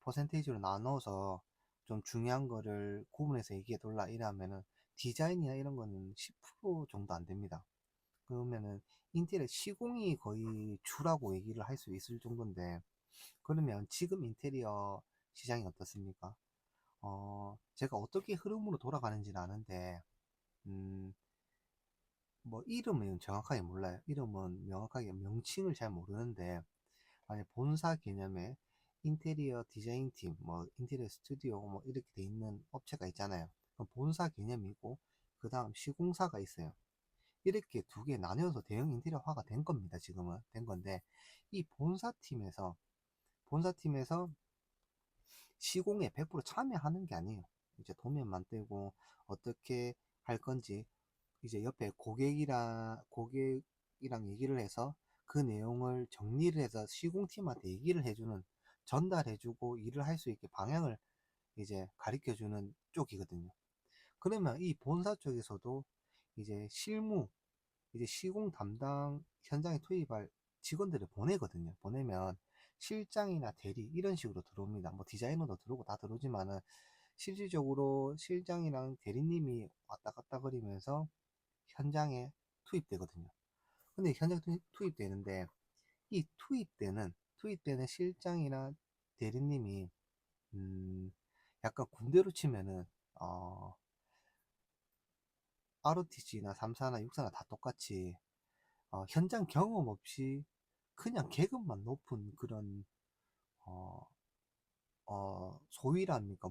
A: 퍼센테이지로 나눠서 좀 중요한 거를 구분해서 얘기해 돌라 이러면은 디자인이나 이런 거는 10% 정도 안 됩니다. 그러면은 인테리어 시공이 거의 주라고 얘기를 할 수 있을 정도인데, 그러면 지금 인테리어 시장이 어떻습니까? 제가 어떻게 흐름으로 돌아가는지는 아는데, 음, 뭐 이름은 정확하게 몰라요. 이름은 명확하게 명칭을 잘 모르는데, 만약 본사 개념의 인테리어 디자인 팀, 뭐 인테리어 스튜디오 뭐 이렇게 돼 있는 업체가 있잖아요. 그럼 본사 개념이고 그 다음 시공사가 있어요. 이렇게 두 개 나뉘어서 대형 인테리어화가 된 겁니다. 지금은 된 건데, 이 본사팀에서 시공에 100% 참여하는 게 아니에요. 이제 도면만 떼고 어떻게 할 건지 이제 옆에 고객이랑 얘기를 해서 그 내용을 정리를 해서 시공팀한테 얘기를 해주는, 전달해주고 일을 할 수 있게 방향을 이제 가르쳐주는 쪽이거든요. 그러면 이 본사 쪽에서도 이제 이제 시공 담당 현장에 투입할 직원들을 보내거든요. 보내면 실장이나 대리 이런 식으로 들어옵니다. 뭐 디자이너도 들어오고 다 들어오지만은 실질적으로 실장이랑 대리님이 왔다 갔다 거리면서 현장에 투입되거든요. 근데 현장에 투입되는데 이 투입되는 실장이나 대리님이 음 약간 군대로 치면은 어 ROTC나 3사나 6사나 다 똑같이 현장 경험 없이 그냥 계급만 높은 그런 어, 소위랍니까?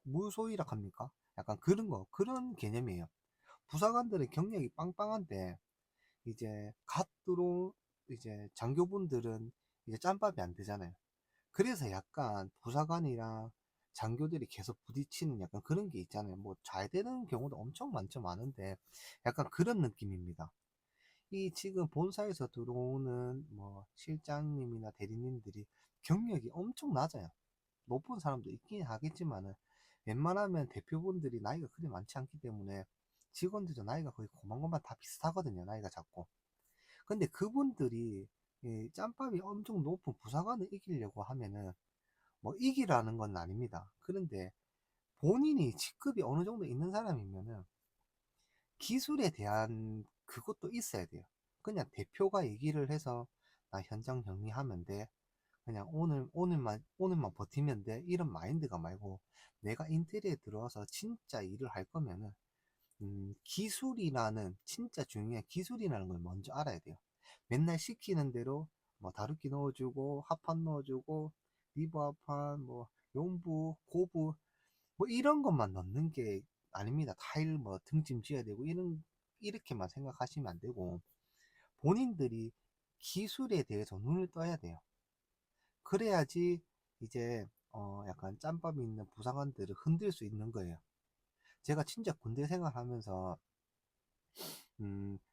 A: 물소위라 합니까? 약간 그런 개념이에요. 부사관들의 경력이 빵빵한데 이제 갓 들어온 이제 장교분들은 이제 짬밥이 안 되잖아요. 그래서 약간 부사관이랑 장교들이 계속 부딪히는 약간 그런 게 있잖아요. 뭐 잘 되는 경우도 엄청 많은데 약간 그런 느낌입니다. 이 지금 본사에서 들어오는 뭐 실장님이나 대리님들이 경력이 엄청 낮아요. 높은 사람도 있긴 하겠지만은 웬만하면 대표분들이 나이가 그리 많지 않기 때문에 직원들도 나이가 거의 고만고만 다 비슷하거든요. 나이가 작고. 근데 그분들이 이 짬밥이 엄청 높은 부사관을 이기려고 하면은 뭐 이기라는 건 아닙니다. 그런데 본인이 직급이 어느 정도 있는 사람이면은 기술에 대한 그것도 있어야 돼요. 그냥 대표가 얘기를 해서 나 현장 정리하면 돼. 그냥 오늘만 버티면 돼. 이런 마인드가 말고, 내가 인테리어에 들어와서 진짜 일을 할 거면은, 기술이라는, 진짜 중요한 기술이라는 걸 먼저 알아야 돼요. 맨날 시키는 대로, 뭐, 다루기 넣어주고, 합판 넣어주고, 리버 합판, 뭐, 용부, 고부, 뭐, 이런 것만 넣는 게 아닙니다. 타일 뭐, 등짐 지어야 되고, 이렇게만 생각하시면 안 되고, 본인들이 기술에 대해서 눈을 떠야 돼요. 그래야지 이제 약간 짬밥 있는 부사관들을 흔들 수 있는 거예요. 제가 진짜 군대 생활하면서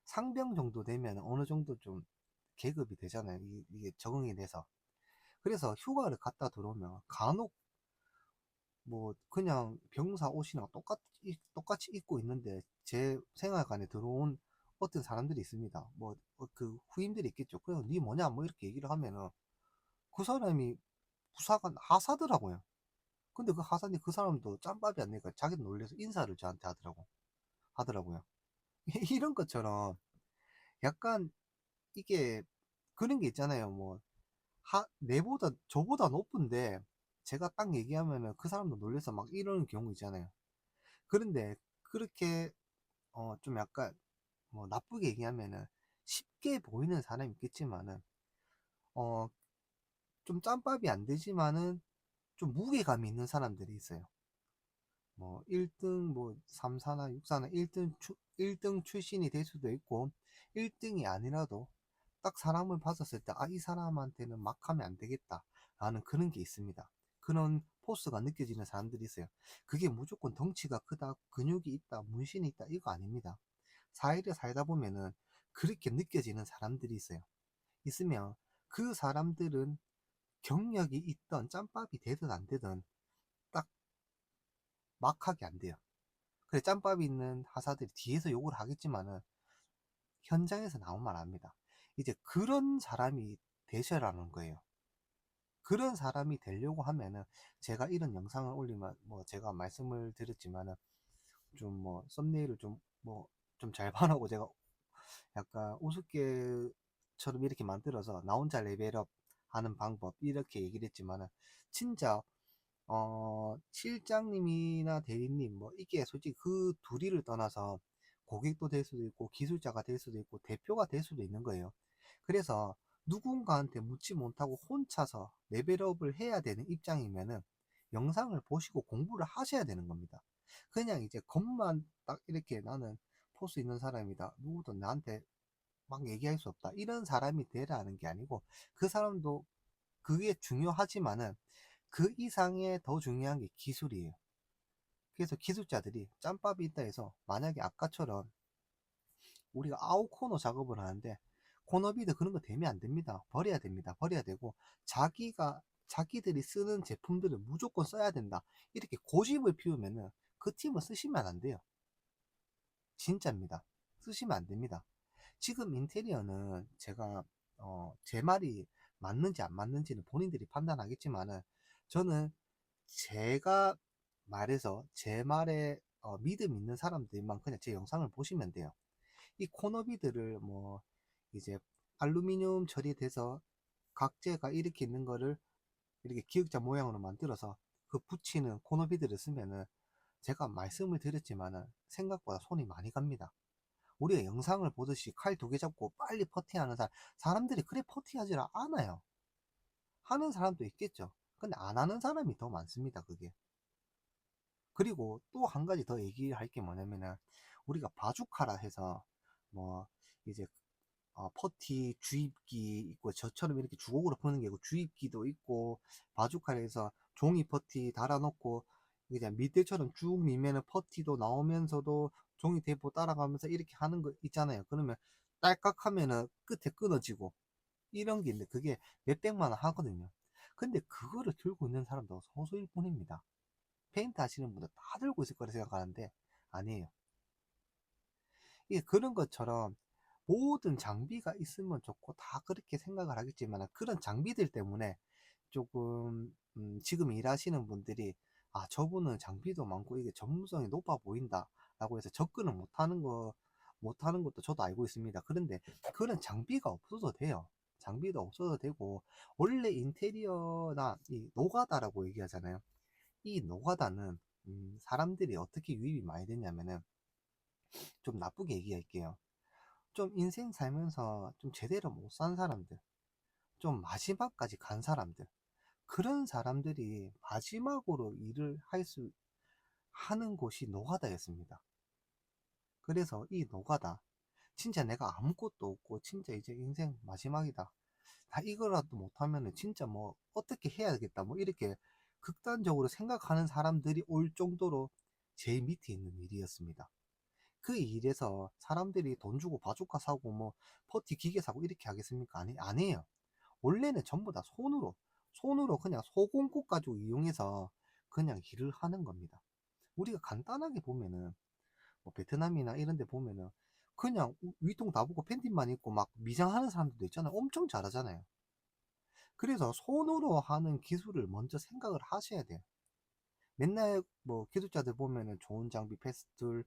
A: 상병 정도 되면 어느 정도 좀 계급이 되잖아요. 이게 적응이 돼서. 그래서 휴가를 갔다 들어오면 간혹 뭐 그냥 병사 옷이랑 똑같이 입고 있는데 제 생활관에 들어온 어떤 사람들이 있습니다. 뭐 그 후임들이 있겠죠. 그래서 니 뭐냐 뭐 이렇게 얘기를 하면은 그 사람이 부사관 하사더라고요. 근데 그 하사님 그 사람도 짬밥이 안 되니까 자기도 놀래서 인사를 저한테 하더라고요. 이런 것처럼 약간 이게 그런 게 있잖아요. 뭐 저보다 높은데 제가 딱 얘기하면은 그 사람도 놀래서 막 이러는 경우 있잖아요. 그런데 그렇게 좀 약간 뭐 나쁘게 얘기하면은 쉽게 보이는 사람이 있겠지만은 어 좀 짬밥이 안 되지만은 좀 무게감이 있는 사람들이 있어요. 뭐 1등 뭐 3사나 6사나 1등 출신이 될 수도 있고 1등이 아니라도 딱 사람을 봤었을 때 아, 이 사람한테는 막 하면 안 되겠다 라는 그런 게 있습니다. 그런 포스가 느껴지는 사람들이 있어요. 그게 무조건 덩치가 크다, 근육이 있다, 문신이 있다 이거 아닙니다. 사회를 살다 보면은 그렇게 느껴지는 사람들이 있어요. 있으면 그 사람들은 경력이 있던 짬밥이 되든 안 되든 딱 막하게 안 돼요. 그래, 짬밥이 있는 하사들이 뒤에서 욕을 하겠지만은 현장에서 나온 말 압니다. 이제 그런 사람이 되셔라는 거예요. 그런 사람이 되려고 하면은 제가 이런 영상을 올리면 뭐 제가 말씀을 드렸지만은 좀 뭐 썸네일을 좀 뭐 좀 잘 봐놓고 제가 약간 우습게처럼 이렇게 만들어서 나 혼자 레벨업 하는 방법 이렇게 얘기를 했지만은 진짜 실장님이나 대리님, 뭐, 이게 솔직히 그 둘이를 떠나서 고객도 될 수도 있고, 기술자가 될 수도 있고, 대표가 될 수도 있는 거예요. 그래서 누군가한테 묻지 못하고 혼자서 레벨업을 해야 되는 입장이면은 영상을 보시고 공부를 하셔야 되는 겁니다. 그냥 이제 겉만 딱 이렇게 나는 포스 있는 사람이다. 누구도 나한테 막 얘기할 수 없다. 이런 사람이 되라는 게 아니고, 그 사람도 그게 중요하지만은 그 이상의 더 중요한 게 기술이에요. 그래서 기술자들이 짬밥이 있다 해서 만약에 아까처럼 우리가 아웃 코너 작업을 하는데 코너비드 그런 거 되면 안 됩니다. 버려야 됩니다. 버려야 되고 자기들이 쓰는 제품들을 무조건 써야 된다. 이렇게 고집을 피우면은 그 팀을 쓰시면 안 돼요. 진짜입니다. 쓰시면 안 됩니다. 지금 인테리어는 제가 제 말이 맞는지 안 맞는지는 본인들이 판단하겠지만은 저는 제가 말해서 제 말에 믿음 있는 사람들만 그냥 제 영상을 보시면 돼요. 이 코너비들을 뭐 이제 알루미늄 처리돼서 각재가 이렇게 있는 거를 이렇게 기역자 모양으로 만들어서 그 붙이는 코너비들을 쓰면은 제가 말씀을 드렸지만은 생각보다 손이 많이 갑니다. 우리가 영상을 보듯이 칼 두 개 잡고 빨리 퍼팅하는 사람들이 그래 퍼팅하지 않아요. 하는 사람도 있겠죠. 근데 안 하는 사람이 더 많습니다, 그게. 그리고 또 한 가지 더 얘기할 게 뭐냐면은 우리가 바주카라 해서 뭐 이제 퍼티 주입기 있고 저처럼 이렇게 주걱으로 푸는 게 있고 주입기도 있고 바주카라 해서 종이 퍼티 달아놓고 그냥 밀대처럼 쭉 밀면은 퍼티도 나오면서도 종이 대포 따라가면서 이렇게 하는 거 있잖아요. 그러면 딸깍 하면은 끝에 끊어지고 이런 게 있는데 그게 몇백만 원 하거든요. 근데 그거를 들고 있는 사람도 소수일 뿐입니다. 페인트 하시는 분들 다 들고 있을 거라 생각하는데 아니에요. 이게 그런 것처럼 모든 장비가 있으면 좋고 다 그렇게 생각을 하겠지만 그런 장비들 때문에 조금 지금 일하시는 분들이 아 저분은 장비도 많고 이게 전문성이 높아 보인다 라고 해서 접근을 못하는 것도 저도 알고 있습니다. 그런데 그런 장비가 없어도 돼요. 장비도 없어도 되고, 원래 인테리어나 이 노가다라고 얘기하잖아요. 이 노가다는 사람들이 어떻게 유입이 많이 되냐면은, 좀 나쁘게 얘기할게요. 좀 인생 살면서 좀 제대로 못 산 사람들, 좀 마지막까지 간 사람들, 그런 사람들이 마지막으로 일을 하는 곳이 노가다였습니다. 그래서 이 노가다, 진짜 내가 아무것도 없고 진짜 이제 인생 마지막이다, 다 이거라도 못하면은 진짜 뭐 어떻게 해야겠다, 뭐 이렇게 극단적으로 생각하는 사람들이 올 정도로 제일 밑에 있는 일이었습니다. 그 일에서 사람들이 돈 주고 바주카 사고 뭐 퍼티 기계 사고 이렇게 하겠습니까? 아니에요. 원래는 전부 다 손으로 그냥 소공국 가지고 이용해서 그냥 일을 하는 겁니다. 우리가 간단하게 보면은 뭐 베트남이나 이런 데 보면은 그냥 위통 다 보고 팬티만 입고 막 미장하는 사람들도 있잖아요. 엄청 잘하잖아요. 그래서 손으로 하는 기술을 먼저 생각을 하셔야 돼요. 맨날 뭐 기술자들 보면은 좋은 장비 패스툴,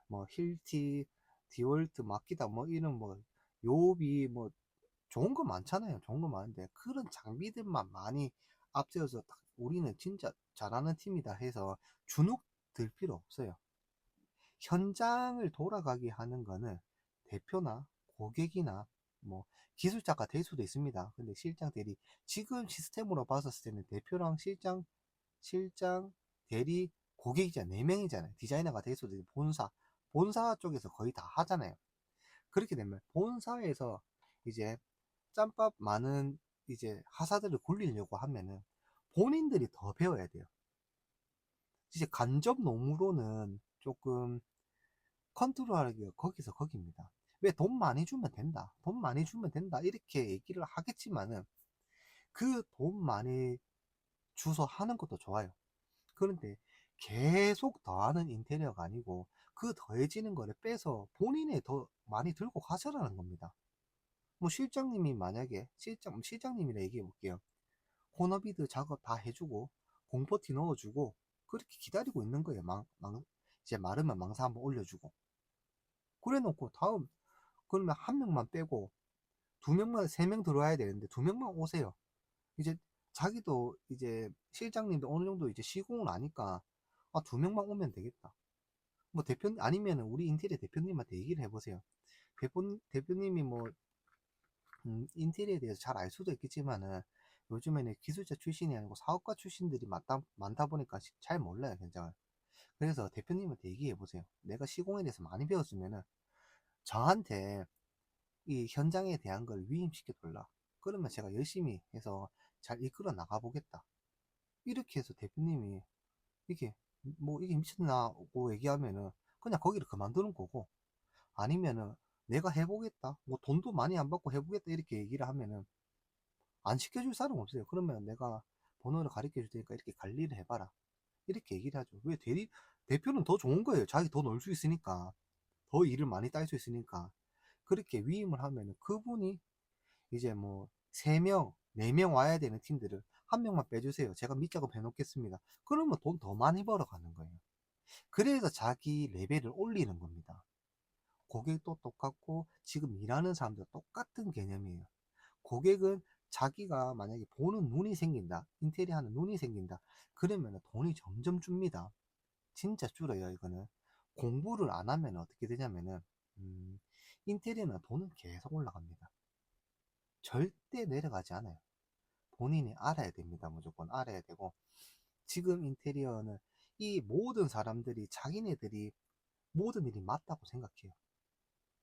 A: 뭐 힐티, 디월트, 마키다 뭐 이런 뭐 요비 뭐 좋은 거 많잖아요. 좋은 거 많은데 그런 장비들만 많이 앞세워서 딱 우리는 진짜 잘하는 팀이다 해서 주눅 들 필요 없어요. 현장을 돌아가게 하는 거는 대표나 고객이나 뭐 기술자가 될 수도 있습니다. 근데 실장 대리, 지금 시스템으로 봤었을 때는 대표랑 실장, 대리, 고객이잖아요. 4명이잖아요. 디자이너가 될 수도 있고 본사 쪽에서 거의 다 하잖아요. 그렇게 되면 본사에서 이제 짬밥 많은 이제 하사들을 굴리려고 하면은 본인들이 더 배워야 돼요. 이제 간접 노무로는 조금 컨트롤하기가 거기서 거기입니다. 왜 돈 많이 주면 된다, 돈 많이 주면 된다 이렇게 얘기를 하겠지만은 그 돈 많이 주서 하는 것도 좋아요. 그런데 계속 더하는 인테리어가 아니고 그 더해지는 거를 빼서 본인이 더 많이 들고 가셔라는 겁니다. 뭐 실장님이 만약에 실장님이라 얘기해 볼게요. 코너비드 작업 다 해주고 공포티 넣어주고 그렇게 기다리고 있는 거예요. 이제 마르면 망사 한번 올려주고 그래 놓고 다음, 그러면 한 명만 빼고 두 명만, 세 명 들어와야 되는데 두 명만 오세요. 이제 자기도 이제 실장님도 어느 정도 이제 시공을 아니까 아, 두 명만 오면 되겠다. 뭐 아니면은 우리 인테리어 대표님한테 얘기를 해보세요. 대표님이 뭐 인테리어에 대해서 잘 알 수도 있겠지만은 요즘에는 기술자 출신이 아니고 사업가 출신들이 많다 보니까 잘 몰라요, 현장을. 그래서 대표님한테 얘기해 보세요. 내가 시공에 대해서 많이 배웠으면은 저한테 이 현장에 대한 걸 위임시켜 달라. 그러면 제가 열심히 해서 잘 이끌어 나가 보겠다. 이렇게 해서 대표님이 이게 뭐 이게 미쳤나고 얘기하면은 그냥 거기를 그만두는 거고, 아니면은 내가 해보겠다, 뭐 돈도 많이 안 받고 해보겠다 이렇게 얘기를 하면은 안 시켜줄 사람 없어요. 그러면 내가 번호를 가르쳐 줄 테니까 이렇게 관리를 해봐라, 이렇게 얘기를 하죠. 왜 대표는 더 좋은 거예요. 자기 더 놀 수 있으니까, 더 일을 많이 딸 수 있으니까. 그렇게 위임을 하면은 그분이 이제 뭐 3명, 4명 와야 되는 팀들을 한 명만 빼주세요, 제가 밑작업 해놓겠습니다. 그러면 돈 더 많이 벌어가는 거예요. 그래서 자기 레벨을 올리는 겁니다. 고객도 똑같고 지금 일하는 사람도 똑같은 개념이에요. 고객은 자기가 만약에 보는 눈이 생긴다, 인테리어 하는 눈이 생긴다, 그러면 돈이 점점 줍니다. 진짜 줄어요, 이거는. 공부를 안 하면 어떻게 되냐면은, 음, 인테리어는 돈은 계속 올라갑니다. 절대 내려가지 않아요. 본인이 알아야 됩니다. 무조건 알아야 되고, 지금 인테리어는 이 모든 사람들이 자기네들이 모든 일이 맞다고 생각해요.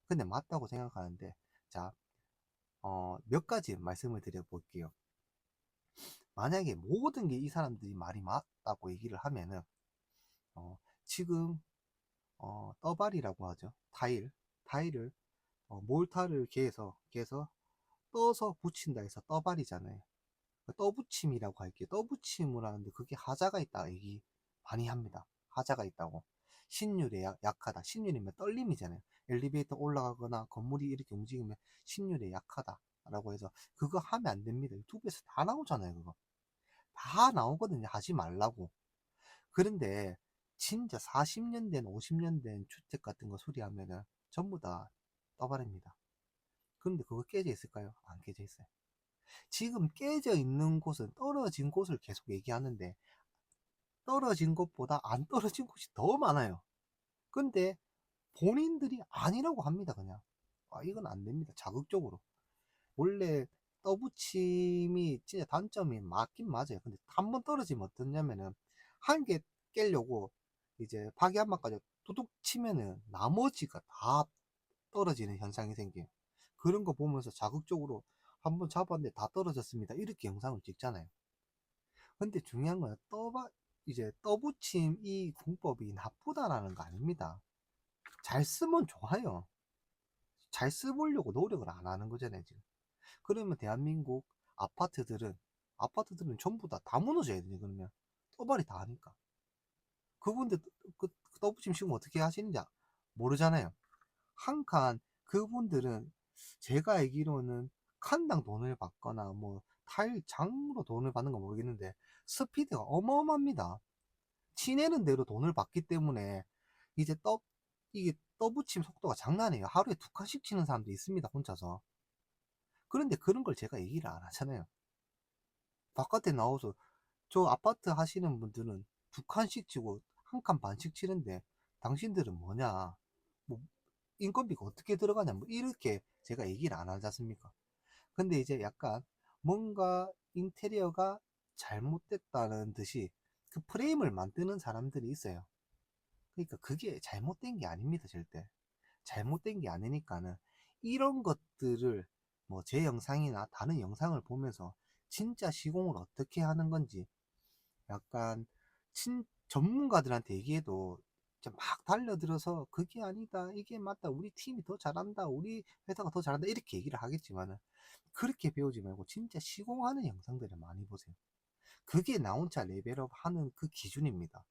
A: 근데 맞다고 생각하는데, 자, 몇 가지 말씀을 드려볼게요. 만약에 모든 게 이 사람들이 말이 맞다고 얘기를 하면은, 지금, 떠발이라고 하죠. 타일을, 몰타를 개해서 떠서 붙인다 해서 떠발이잖아요. 떠붙임이라고 할게요. 떠붙임을 하는데 그게 하자가 있다 얘기 많이 합니다. 하자가 있다고. 신율에 약하다. 신율이면 떨림이잖아요. 엘리베이터 올라가거나 건물이 이렇게 움직이면 신율에 약하다 라고 해서 그거 하면 안 됩니다. 유튜브에서 다 나오잖아요. 그거 다 나오거든요. 하지 말라고. 그런데 진짜 40년 된 50년 된 주택 같은 거 수리하면은 전부 다 떠버립니다. 그런데 그거 깨져 있을까요? 안 깨져 있어요. 지금 깨져 있는 곳은 떨어진 곳을 계속 얘기하는데 떨어진 것보다 안 떨어진 곳이 더 많아요. 근데 본인들이 아니라고 합니다, 그냥. 아, 이건 안 됩니다. 자극적으로. 원래 떠붙임이 진짜 단점이 맞긴 맞아요. 근데 한 번 떨어지면 어떠냐면은 한 개 깨려고 이제 파괴한마까지 뚜둑 치면은 나머지가 다 떨어지는 현상이 생겨요. 그런 거 보면서 자극적으로 한번 잡았는데 다 떨어졌습니다. 이렇게 영상을 찍잖아요. 근데 중요한 건 이제 떠붙임 이 공법이 나쁘다라는 거 아닙니다. 잘 쓰면 좋아요. 잘 써보려고 노력을 안 하는 거잖아요, 지금. 그러면 대한민국 아파트들은 전부 다 무너져야 되지, 그러면. 떠발이 다 하니까. 그분들, 떠붙임 씌우면 어떻게 하시는지 모르잖아요. 한 칸, 그분들은 제가 알기로는 칸당 돈을 받거나, 뭐, 타일 장으로 돈을 받는 건 모르겠는데, 스피드가 어마어마합니다. 치내는 대로 돈을 받기 때문에, 이제 이게 떠붙임 속도가 장난이에요. 하루에 2칸씩 치는 사람도 있습니다, 혼자서. 그런데 그런 걸 제가 얘기를 안 하잖아요. 바깥에 나와서 저 아파트 하시는 분들은 2칸씩 치고 1칸 반씩 치는데 당신들은 뭐냐, 뭐 인건비가 어떻게 들어가냐, 뭐 이렇게 제가 얘기를 안 하지 않습니까? 근데 이제 약간 뭔가 인테리어가 잘못됐다는 듯이 그 프레임을 만드는 사람들이 있어요. 그러니까 그게 잘못된 게 아닙니다, 절대. 잘못된 게 아니니까는 이런 것들을 뭐 제 영상이나 다른 영상을 보면서 진짜 시공을 어떻게 하는 건지 약간 전문가들한테 얘기해도 진짜 막 달려들어서 그게 아니다, 이게 맞다, 우리 팀이 더 잘한다, 우리 회사가 더 잘한다 이렇게 얘기를 하겠지만은 그렇게 배우지 말고 진짜 시공하는 영상들을 많이 보세요. 그게 나 혼자 레벨업 하는 그 기준입니다.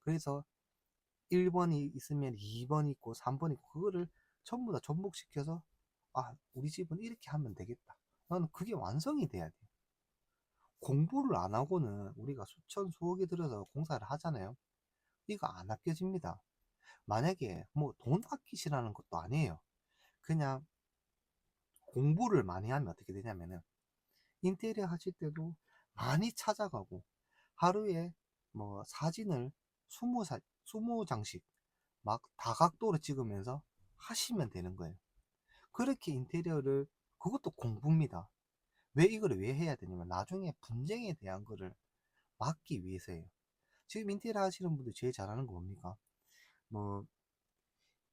A: 그래서 1번이 있으면 2번 있고 3번 있고 그거를 전부 다 접목시켜서 아, 우리 집은 이렇게 하면 되겠다. 나는 그게 완성이 돼야 돼. 공부를 안 하고는 우리가 수천 수억이 들여서 공사를 하잖아요. 이거 안 아껴집니다. 만약에 뭐 돈 아끼시라는 것도 아니에요. 그냥 공부를 많이 하면 어떻게 되냐면은 인테리어 하실 때도 많이 찾아가고 하루에 뭐 사진을 20장씩 막 다각도로 찍으면서 하시면 되는 거예요. 그렇게 인테리어를, 그것도 공부입니다. 왜 이거를 왜 해야 되냐면 나중에 분쟁에 대한 거를 막기 위해서예요. 지금 인테리어 하시는 분들 제일 잘하는 거 뭡니까? 뭐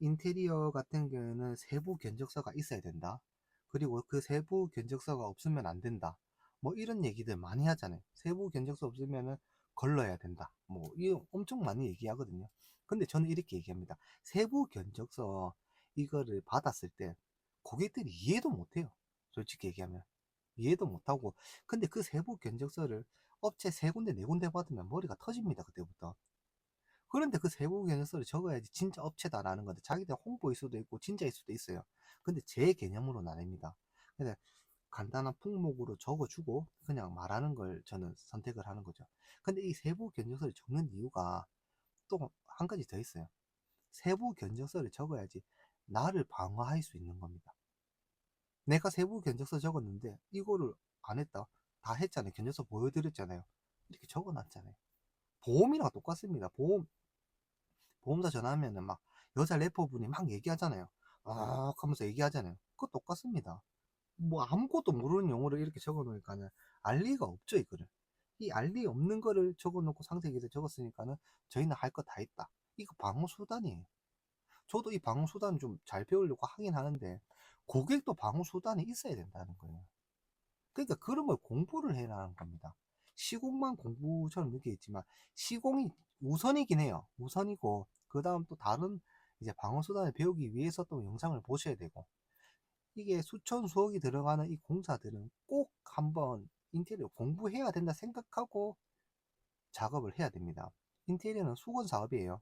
A: 인테리어 같은 경우는 세부 견적서가 있어야 된다. 그리고 그 세부 견적서가 없으면 안 된다. 뭐 이런 얘기들 많이 하잖아요. 세부 견적서 없으면은 걸러야 된다. 뭐 이거 엄청 많이 얘기하거든요. 근데 저는 이렇게 얘기합니다. 세부 견적서 이거를 받았을 때 고객들이 이해도 못해요. 솔직히 얘기하면 이해도 못하고, 근데 그 세부 견적서를 업체 세 군데 네 군데 받으면 머리가 터집니다, 그때부터. 그런데 그 세부 견적서를 적어야지 진짜 업체다라는 건데 자기들 홍보일 수도 있고 진짜일 수도 있어요. 근데 제 개념으로는 아닙니다. 그래서 간단한 품목으로 적어주고 그냥 말하는 걸 저는 선택을 하는 거죠. 근데 이 세부 견적서를 적는 이유가 또 한 가지 더 있어요. 세부 견적서를 적어야지 나를 방어할 수 있는 겁니다. 내가 세부 견적서 적었는데 이거를 안 했다, 다 했잖아요. 견적서 보여드렸잖아요. 이렇게 적어놨잖아요. 보험이랑 똑같습니다. 보험사 전화하면은 막 여자 래퍼분이 막 얘기하잖아요. 아 하면서 얘기하잖아요. 그거 똑같습니다. 뭐 아무것도 모르는 용어를 이렇게 적어 놓으니까는 알 리가 없죠, 이거를. 이 알 리 없는 거를 적어 놓고 상세기에 적었으니까는 저희는 할 거 다 했다. 이거 방어 수단이에요. 저도 이 방어 수단을 좀 잘 배우려고 하긴 하는데 고객도 방어 수단이 있어야 된다는 거예요. 그러니까 그런 걸 공부를 해라는 겁니다. 시공만 공부처럼 느끼겠지만 시공이 우선이긴 해요. 우선이고 그 다음 또 다른 이제 방어 수단을 배우기 위해서 또 영상을 보셔야 되고, 이게 수천 수억이 들어가는 이 공사들은 꼭 한번 인테리어 공부해야 된다 생각하고 작업을 해야 됩니다. 인테리어는 수건 사업이에요.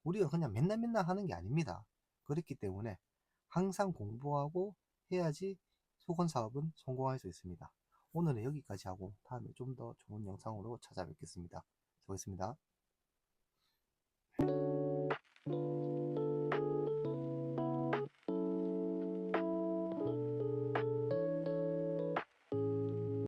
A: 우리가 그냥 맨날 맨날 하는 게 아닙니다. 그렇기 때문에 항상 공부하고 해야지 수건 사업은 성공할 수 있습니다. 오늘은 여기까지 하고 다음에 좀 더 좋은 영상으로 찾아뵙겠습니다. 수고했습니다.